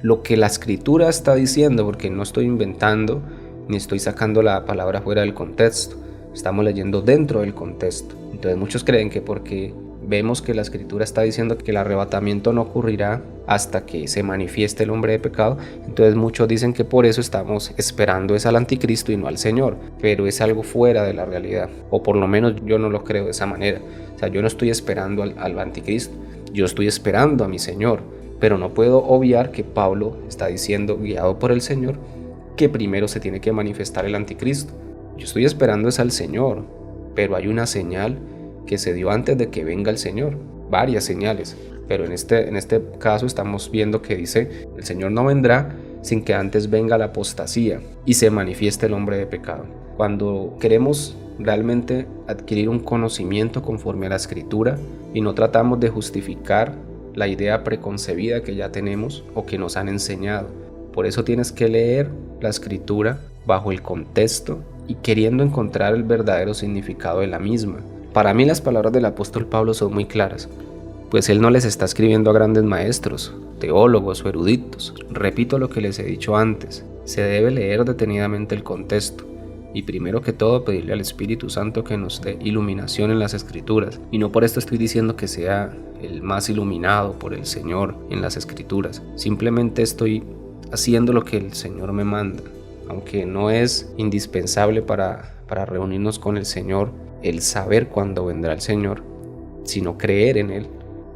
lo que la escritura está diciendo, porque no estoy inventando ni estoy sacando la palabra fuera del contexto, estamos leyendo dentro del contexto. Entonces muchos creen que porque vemos que la escritura está diciendo que el arrebatamiento no ocurrirá hasta que se manifieste el hombre de pecado. Entonces muchos dicen que por eso estamos esperando es al anticristo y no al Señor, pero es algo fuera de la realidad, o por lo menos yo no lo creo de esa manera. O sea, yo no estoy esperando al anticristo, yo estoy esperando a mi Señor, pero no puedo obviar que Pablo está diciendo, guiado por el Señor, que primero se tiene que manifestar el anticristo. Yo estoy esperando es al Señor, pero hay una señal que se dio antes de que venga el Señor, varias señales, pero en este caso estamos viendo que dice, el Señor no vendrá sin que antes venga la apostasía y se manifieste el hombre de pecado. Cuando queremos realmente adquirir un conocimiento conforme a la Escritura y no tratamos de justificar la idea preconcebida que ya tenemos o que nos han enseñado, por eso tienes que leer la Escritura bajo el contexto y queriendo encontrar el verdadero significado de la misma. Para mí las palabras del apóstol Pablo son muy claras, pues él no les está escribiendo a grandes maestros, teólogos o eruditos. Repito lo que les he dicho antes, se debe leer detenidamente el contexto y primero que todo pedirle al Espíritu Santo que nos dé iluminación en las Escrituras. Y no por esto estoy diciendo que sea el más iluminado por el Señor en las Escrituras, simplemente estoy haciendo lo que el Señor me manda, aunque no es indispensable para reunirnos con el Señor el saber cuándo vendrá el Señor, sino creer en Él.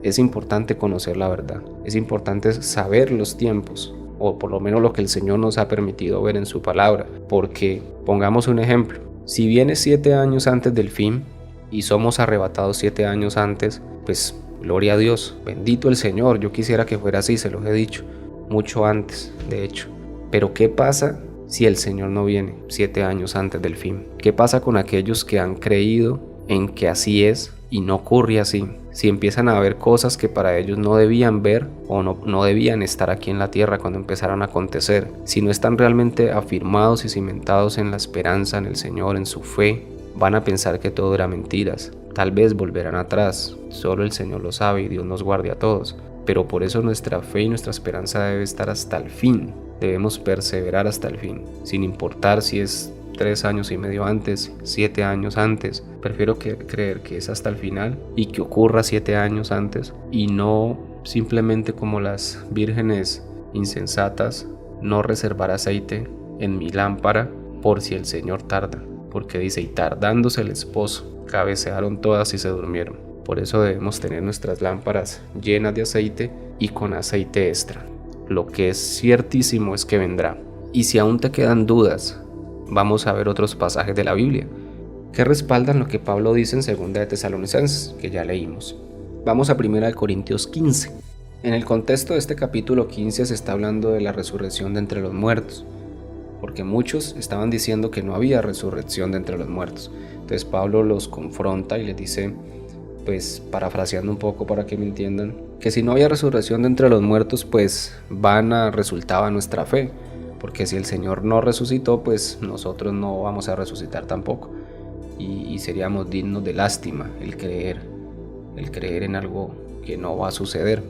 Es importante conocer la verdad, es importante saber los tiempos, o por lo menos lo que el Señor nos ha permitido ver en su palabra, porque pongamos un ejemplo, si viene 7 años antes del fin y somos arrebatados 7 años antes, pues gloria a Dios, bendito el Señor. Yo quisiera que fuera así, se los he dicho, mucho antes de hecho, pero ¿qué pasa si el Señor no viene 7 años antes del fin? ¿Qué pasa con aquellos que han creído en que así es y no ocurre así? Si empiezan a ver cosas que para ellos no debían ver o no debían estar aquí en la tierra cuando empezaron a acontecer, si no están realmente afirmados y cimentados en la esperanza en el Señor, en su fe, van a pensar que todo era mentiras. Tal vez volverán atrás, solo el Señor lo sabe y Dios nos guarde a todos. Pero por eso nuestra fe y nuestra esperanza debe estar hasta el fin. Debemos perseverar hasta el fin, sin importar si es 3 años y medio antes, 7 años antes. Prefiero creer que es hasta el final y que ocurra 7 años antes, y no simplemente como las vírgenes insensatas, no reservar aceite en mi lámpara por si el Señor tarda, porque dice, y tardándose el esposo, cabecearon todas y se durmieron. Por eso debemos tener nuestras lámparas llenas de aceite y con aceite extra. Lo que es ciertísimo es que vendrá. Y si aún te quedan dudas, vamos a ver otros pasajes de la Biblia que respaldan lo que Pablo dice en 2 de Tesalonicenses, que ya leímos. Vamos a 1 Corintios 15. En el contexto de este capítulo 15 se está hablando de la resurrección de entre los muertos, porque muchos estaban diciendo que no había resurrección de entre los muertos. Entonces Pablo los confronta y les dice, pues parafraseando un poco para que me entiendan, que si no había resurrección de entre los muertos, pues vana resultaba nuestra fe, porque si el Señor no resucitó, pues nosotros no vamos a resucitar tampoco, y seríamos dignos de lástima el creer en algo que no va a suceder,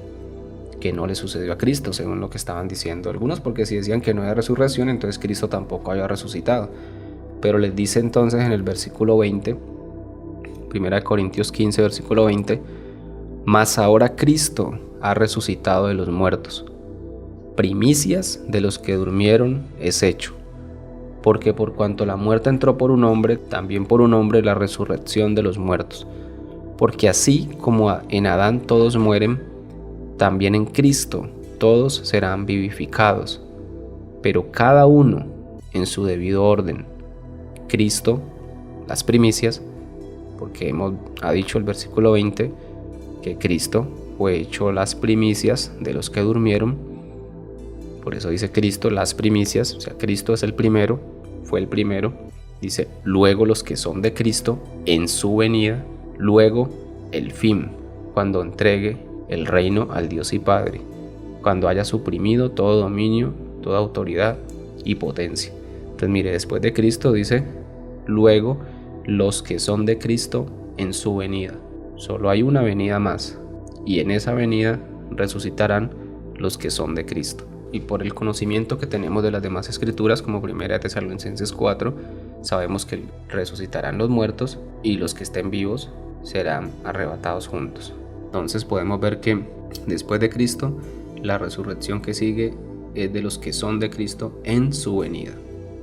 que no le sucedió a Cristo, según lo que estaban diciendo algunos, porque si decían que no había resurrección, entonces Cristo tampoco había resucitado. Pero les dice entonces en el versículo 20, 1 Corintios 15, versículo 20, mas ahora Cristo ha resucitado de los muertos, primicias de los que durmieron es hecho, porque por cuanto la muerte entró por un hombre, también por un hombre la resurrección de los muertos, porque así como en Adán todos mueren, también en Cristo todos serán vivificados, pero cada uno en su debido orden. Cristo, las primicias, porque ha dicho el versículo 20 que Cristo fue hecho las primicias de los que durmieron. Por eso dice Cristo las primicias, o sea, Cristo es el primero, fue el primero. Dice, luego los que son de Cristo en su venida, luego el fin, cuando entregue el reino al Dios y Padre, cuando haya suprimido todo dominio, toda autoridad y potencia. Entonces mire, después de Cristo dice, luego los que son de Cristo en su venida. Solo hay una venida más, y en esa venida resucitarán los que son de Cristo. Y por el conocimiento que tenemos de las demás escrituras, como 1 Tesalonicenses 4, sabemos que resucitarán los muertos y los que estén vivos serán arrebatados juntos. Entonces podemos ver que después de Cristo, la resurrección que sigue es de los que son de Cristo en su venida.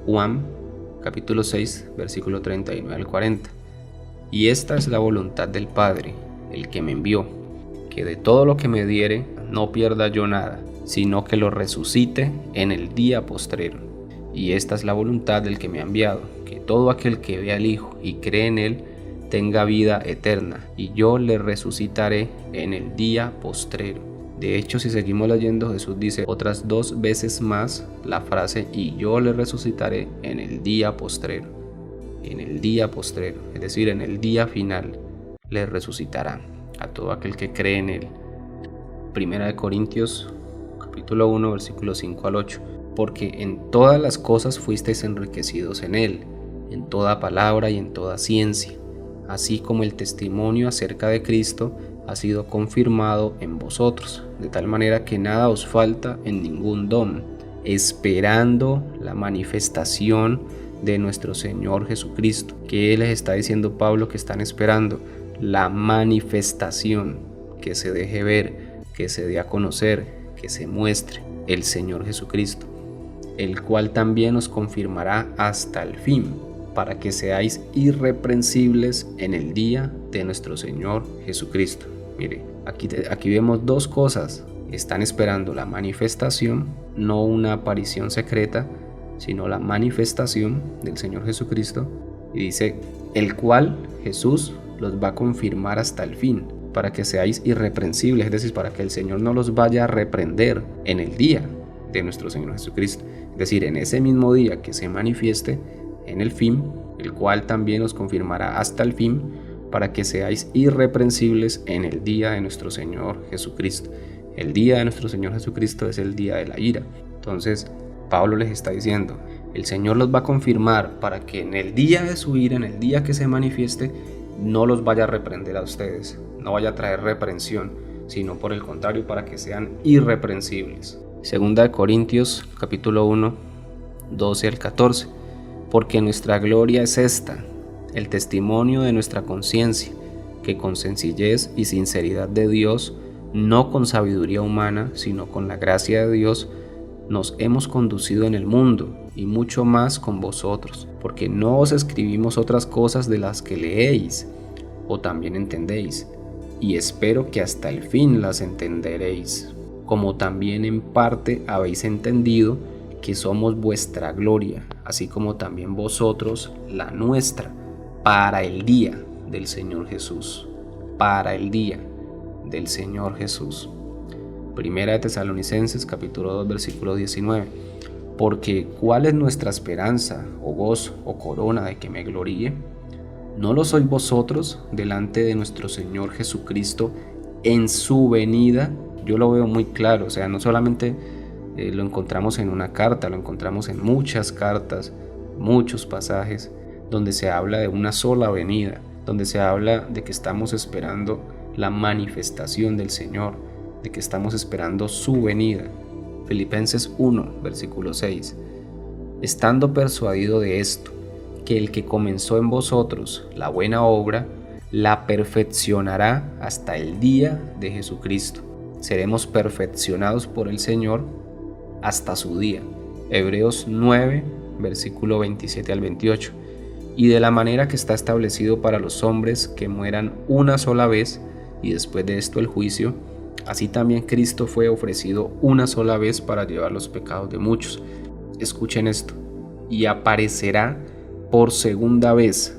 Juan capítulo 6, versículo 39 al 40. Y esta es la voluntad del Padre, el que me envió, que de todo lo que me diere no pierda yo nada, sino que lo resucite en el día postrero. Y esta es la voluntad del que me ha enviado, que todo aquel que vea al Hijo y cree en él tenga vida eterna, y yo le resucitaré en el día postrero. De hecho, si seguimos leyendo, Jesús dice otras 2 veces más la frase y yo le resucitaré en el día postrero. En el día postrero, es decir, en el día final, le resucitará a todo aquel que cree en él. Primera de Corintios capítulo 1, versículos 5 al 8. Porque en todas las cosas fuisteis enriquecidos en él, en toda palabra y en toda ciencia, así como el testimonio acerca de Cristo ha sido confirmado en vosotros, de tal manera que nada os falta en ningún don, esperando la manifestación de nuestro Señor Jesucristo. ¿Qué les está diciendo Pablo que están esperando? La manifestación, que se deje ver, que se dé a conocer, que se muestre el Señor Jesucristo, el cual también os confirmará hasta el fin, para que seáis irreprensibles en el día de nuestro Señor Jesucristo. Mire, aquí vemos 2 cosas. Están esperando la manifestación, no una aparición secreta, sino la manifestación del Señor Jesucristo. Y dice, el cual Jesús los va a confirmar hasta el fin, para que seáis irreprensibles, es decir, para que el Señor no los vaya a reprender en el día de nuestro Señor Jesucristo. Es decir, en ese mismo día que se manifieste en el fin, el cual también os confirmará hasta el fin, para que seáis irreprensibles en el día de nuestro Señor Jesucristo. El día de nuestro Señor Jesucristo es el día de la ira. Entonces, Pablo les está diciendo, el Señor los va a confirmar para que en el día de su ira, en el día que se manifieste, no los vaya a reprender a ustedes, no vaya a traer reprensión, sino por el contrario, para que sean irreprensibles. Segunda de Corintios, capítulo 1, 12 al 14. Porque nuestra gloria es esta, el testimonio de nuestra conciencia, que con sencillez y sinceridad de Dios, no con sabiduría humana, sino con la gracia de Dios, nos hemos conducido en el mundo, y mucho más con vosotros, porque no os escribimos otras cosas de las que leéis, o también entendéis, y espero que hasta el fin las entenderéis, como también en parte habéis entendido que somos vuestra gloria, así como también vosotros la nuestra, para el día del Señor Jesús, para el día del Señor Jesús. Primera de Tesalonicenses capítulo 2 versículo 19. Porque ¿cuál es nuestra esperanza, o gozo, o corona de que me gloríe? ¿No lo sois vosotros delante de nuestro Señor Jesucristo en su venida? Yo lo veo muy claro, o sea, no solamente lo encontramos en una carta, lo encontramos en muchas cartas, muchos pasajes donde se habla de una sola venida, donde se habla de que estamos esperando la manifestación del Señor, de que estamos esperando su venida. Filipenses 1, versículo 6. Estando persuadido de esto, que el que comenzó en vosotros la buena obra, la perfeccionará hasta el día de Jesucristo. Seremos perfeccionados por el Señor hasta su día. Hebreos 9, versículo 27 al 28. Y de la manera que está establecido para los hombres que mueran una sola vez, y después de esto el juicio, así también Cristo fue ofrecido una sola vez para llevar los pecados de muchos. Escuchen esto. Y aparecerá por segunda vez,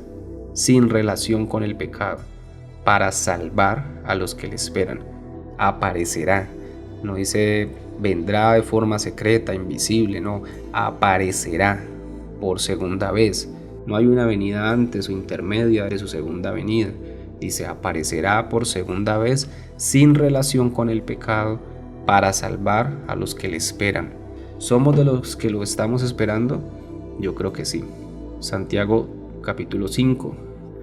sin relación con el pecado, para salvar a los que le esperan. Aparecerá. No dice vendrá de forma secreta, invisible, no. Aparecerá por segunda vez. No hay una venida antes o intermedia de su segunda venida. Dice, aparecerá por segunda vez sin relación con el pecado para salvar a los que le esperan. ¿Somos de los que lo estamos esperando? Yo creo que sí. Santiago capítulo 5,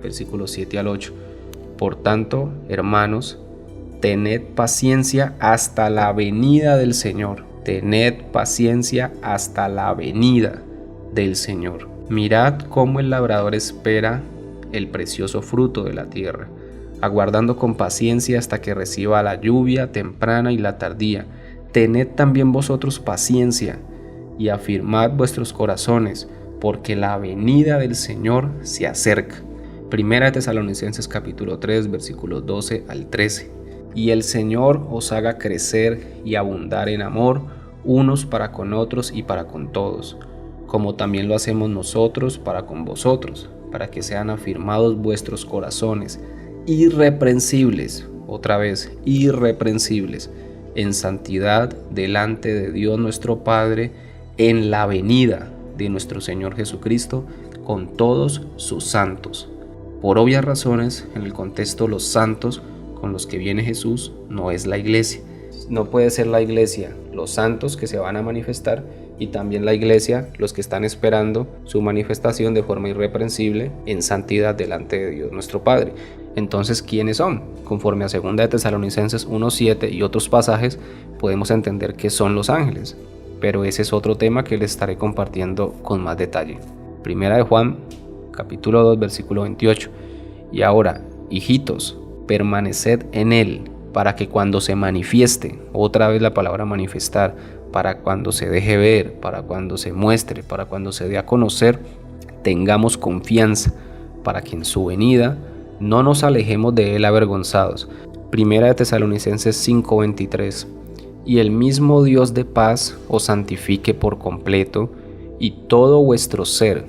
versículos 7 al 8. Por tanto, hermanos, tened paciencia hasta la venida del Señor. Tened paciencia hasta la venida del Señor. Mirad cómo el labrador espera el precioso fruto de la tierra, aguardando con paciencia hasta que reciba la lluvia temprana y la tardía. Tened también vosotros paciencia y afirmad vuestros corazones, porque la venida del Señor se acerca. Primera de Tesalonicenses capítulo 3, versículos 12 al 13. Y el Señor os haga crecer y abundar en amor, unos para con otros y para con todos, como también lo hacemos nosotros para con vosotros, para que sean afirmados vuestros corazones, irreprensibles, otra vez, irreprensibles, en santidad delante de Dios nuestro Padre, en la venida de nuestro Señor Jesucristo, con todos sus santos. Por obvias razones, en el contexto, los santos con los que viene Jesús no es la iglesia. No puede ser la iglesia los santos que se van a manifestar y también la iglesia los que están esperando su manifestación de forma irreprensible en santidad delante de Dios nuestro Padre. Entonces, ¿quiénes son? Conforme a 2 de Tesalonicenses 1:7 y otros pasajes, podemos entender que son los ángeles, pero ese es otro tema que les estaré compartiendo con más detalle. Primera de Juan, capítulo 2, versículo 28. Y ahora, hijitos, permaneced en él, para que cuando se manifieste, otra vez la palabra manifestar, para cuando se deje ver, para cuando se muestre, para cuando se dé a conocer, tengamos confianza, para que en su venida no nos alejemos de él avergonzados. Primera de Tesalonicenses 5:23. Y el mismo Dios de paz os santifique por completo, y todo vuestro ser,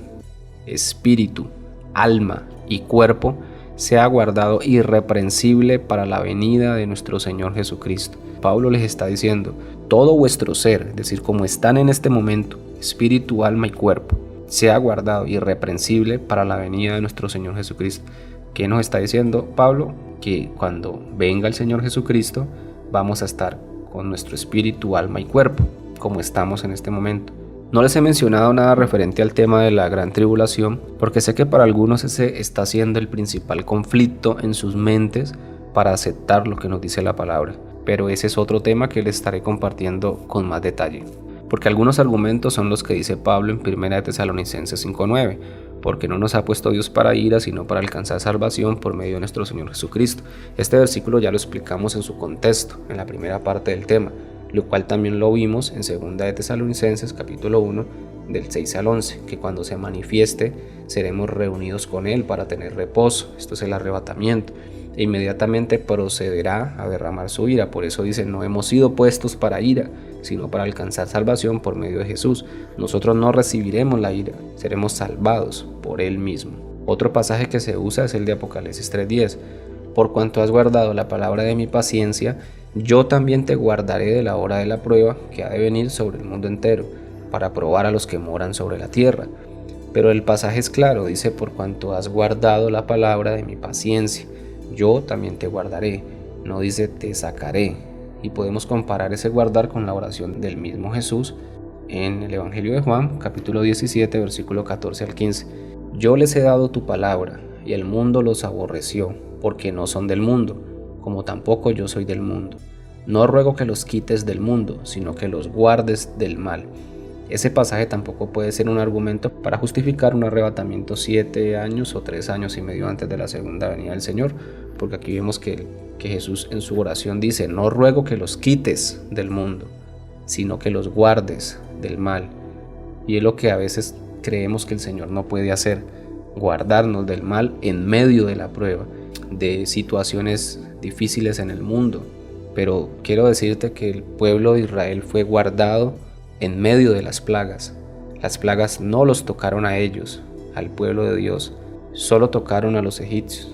espíritu, alma y cuerpo sea guardado irreprensible para la venida de nuestro Señor Jesucristo. Pablo les está diciendo, todo vuestro ser, es decir, como están en este momento, espíritu, alma y cuerpo, sea guardado irreprensible para la venida de nuestro Señor Jesucristo. ¿Qué nos está diciendo Pablo? Que cuando venga el Señor Jesucristo, vamos a estar con nuestro espíritu, alma y cuerpo, como estamos en este momento. No les he mencionado nada referente al tema de la gran tribulación, porque sé que para algunos ese está siendo el principal conflicto en sus mentes para aceptar lo que nos dice la palabra. Pero ese es otro tema que les estaré compartiendo con más detalle. Porque algunos argumentos son los que dice Pablo en 1 de Tesalonicenses 5:9, porque no nos ha puesto Dios para ira, sino para alcanzar salvación por medio de nuestro Señor Jesucristo. Este versículo ya lo explicamos en su contexto, en la primera parte del tema, lo cual también lo vimos en 2 de Tesalonicenses capítulo 1 del 6 al 11, que cuando se manifieste seremos reunidos con él para tener reposo. Esto es el arrebatamiento, e inmediatamente procederá a derramar su ira. Por eso dice, no hemos sido puestos para ira, sino para alcanzar salvación por medio de Jesús. Nosotros no recibiremos la ira, seremos salvados por él mismo. Otro pasaje que se usa es el de Apocalipsis 3:10. Por cuanto has guardado la palabra de mi paciencia, yo también te guardaré de la hora de la prueba que ha de venir sobre el mundo entero, para probar a los que moran sobre la tierra. Pero el pasaje es claro, dice, por cuanto has guardado la palabra de mi paciencia, yo también te guardaré, no dice te sacaré. Y podemos comparar ese guardar con la oración del mismo Jesús en el Evangelio de Juan, capítulo 17, versículo 14 al 15. Yo les he dado tu palabra, y el mundo los aborreció, porque no son del mundo, como tampoco yo soy del mundo. No ruego que los quites del mundo, sino que los guardes del mal. Ese pasaje tampoco puede ser un argumento para justificar un arrebatamiento 7 años o 3 años y medio antes de la segunda venida del Señor, porque aquí vemos que Jesús en su oración dice, no ruego que los quites del mundo, sino que los guardes del mal. Y es lo que a veces creemos que el Señor no puede hacer, guardarnos del mal en medio de la prueba, de situaciones difíciles en el mundo. Pero quiero decirte que el pueblo de Israel fue guardado en medio de las plagas. Las plagas no los tocaron a ellos, al pueblo de Dios, solo tocaron a los egipcios.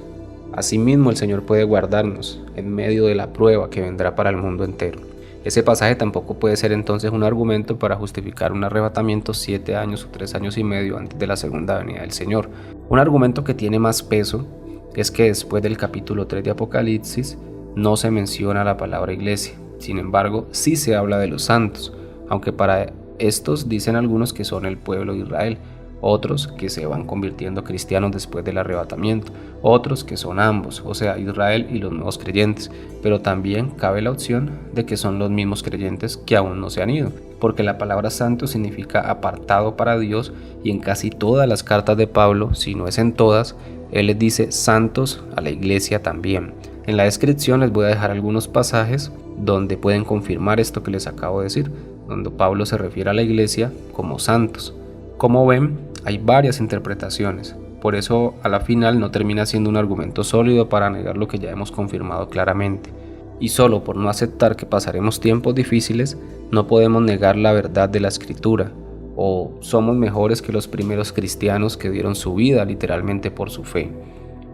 Asimismo, el Señor puede guardarnos en medio de la prueba que vendrá para el mundo entero. Ese pasaje tampoco puede ser entonces un argumento para justificar un arrebatamiento 7 años o 3 años y medio antes de la segunda venida del Señor. Un argumento que tiene más peso es que después del capítulo 3 de Apocalipsis no se menciona la palabra iglesia. Sin embargo, sí se habla de los santos, aunque para estos dicen algunos que son el pueblo de Israel, otros que se van convirtiendo cristianos después del arrebatamiento, otros que son ambos, o sea, Israel y los nuevos creyentes, pero también cabe la opción de que son los mismos creyentes que aún no se han ido, porque la palabra santo significa apartado para Dios, y en casi todas las cartas de Pablo, si no es en todas, él les dice santos a la iglesia también. En la descripción les voy a dejar algunos pasajes donde pueden confirmar esto que les acabo de decir, donde Pablo se refiere a la iglesia como santos. Como ven, hay varias interpretaciones, por eso a la final no termina siendo un argumento sólido para negar lo que ya hemos confirmado claramente. Y solo por no aceptar que pasaremos tiempos difíciles, no podemos negar la verdad de la Escritura, o somos mejores que los primeros cristianos que dieron su vida literalmente por su fe,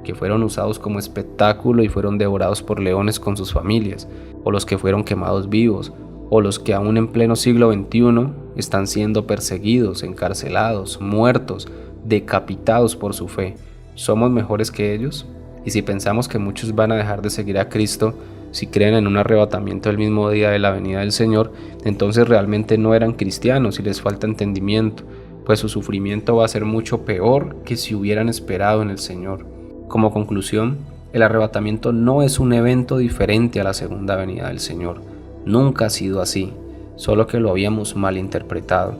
que fueron usados como espectáculo y fueron devorados por leones con sus familias, o los que fueron quemados vivos, o los que aún en pleno siglo XXI están siendo perseguidos, encarcelados, muertos, decapitados por su fe. ¿Somos mejores que ellos? Y si pensamos que muchos van a dejar de seguir a Cristo si creen en un arrebatamiento el mismo día de la venida del Señor, entonces realmente no eran cristianos y les falta entendimiento, pues su sufrimiento va a ser mucho peor que si hubieran esperado en el Señor. Como conclusión, el arrebatamiento no es un evento diferente a la segunda venida del Señor. Nunca ha sido así, solo que lo habíamos malinterpretado.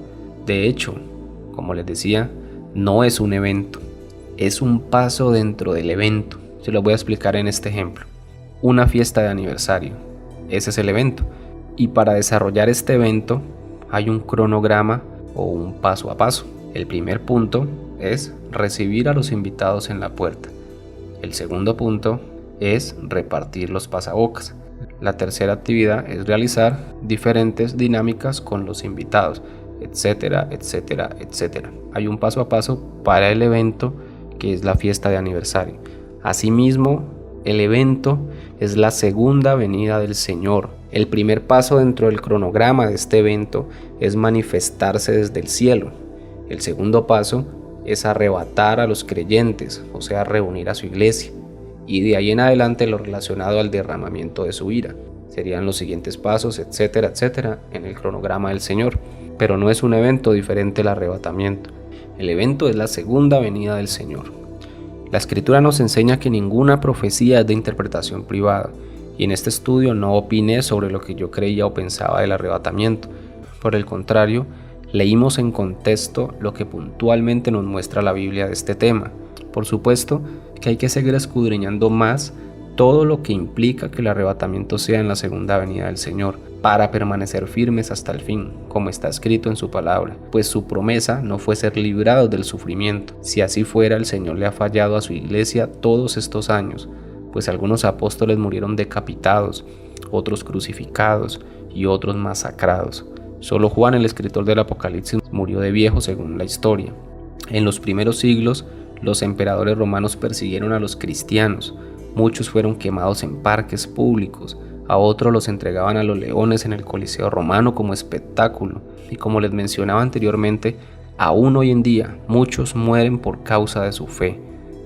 De hecho, como les decía, no es un evento, es un paso dentro del evento. Se lo voy a explicar en este ejemplo. Una fiesta de aniversario, ese es el evento. Y para desarrollar este evento hay un cronograma o un paso a paso. El primer punto es recibir a los invitados en la puerta. El segundo punto es repartir los pasabocas. La tercera actividad es realizar diferentes dinámicas con los invitados, etcétera, etcétera, etcétera. Hay un paso a paso para el evento que es la fiesta de aniversario. Asimismo, el evento es la segunda venida del Señor. El primer paso dentro del cronograma de este evento es manifestarse desde el cielo. El segundo paso es arrebatar a los creyentes, o sea, reunir a su iglesia. Y de ahí en adelante lo relacionado al derramamiento de su ira. Serían los siguientes pasos, etcétera, etcétera, en el cronograma del Señor. Pero no es un evento diferente al arrebatamiento. El evento es la segunda venida del Señor. La Escritura nos enseña que ninguna profecía es de interpretación privada, y en este estudio no opiné sobre lo que yo creía o pensaba del arrebatamiento. Por el contrario, leímos en contexto lo que puntualmente nos muestra la Biblia de este tema. Por supuesto que hay que seguir escudriñando más todo lo que implica que el arrebatamiento sea en la segunda venida del Señor, para permanecer firmes hasta el fin, como está escrito en su palabra, pues su promesa no fue ser librados del sufrimiento. Si así fuera, el Señor le ha fallado a su iglesia todos estos años, pues algunos apóstoles murieron decapitados, otros crucificados y otros masacrados. Solo Juan, el escritor del Apocalipsis, murió de viejo según la historia. En los primeros siglos, los emperadores romanos persiguieron a los cristianos. Muchos fueron quemados en parques públicos, a otros los entregaban a los leones en el Coliseo romano como espectáculo. Y como les mencionaba anteriormente, aún hoy en día muchos mueren por causa de su fe.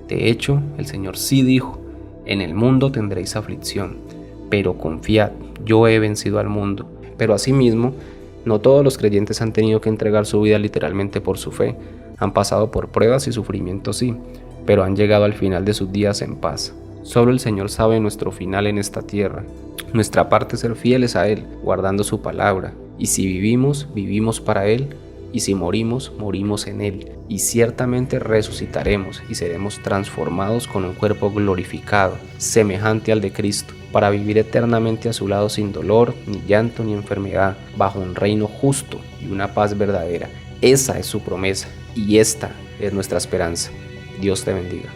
De hecho, el Señor sí dijo: en el mundo tendréis aflicción, pero confiad, yo he vencido al mundo. Pero asimismo, no todos los creyentes han tenido que entregar su vida literalmente por su fe. Han pasado por pruebas y sufrimientos, sí, pero han llegado al final de sus días en paz. Solo el Señor sabe nuestro final en esta tierra. Nuestra parte es ser fieles a Él, guardando su palabra. Y si vivimos, vivimos para Él. Y si morimos, morimos en Él. Y ciertamente resucitaremos y seremos transformados con un cuerpo glorificado, semejante al de Cristo, para vivir eternamente a su lado sin dolor, ni llanto, ni enfermedad, bajo un reino justo y una paz verdadera. Esa es su promesa y esta es nuestra esperanza. Dios te bendiga.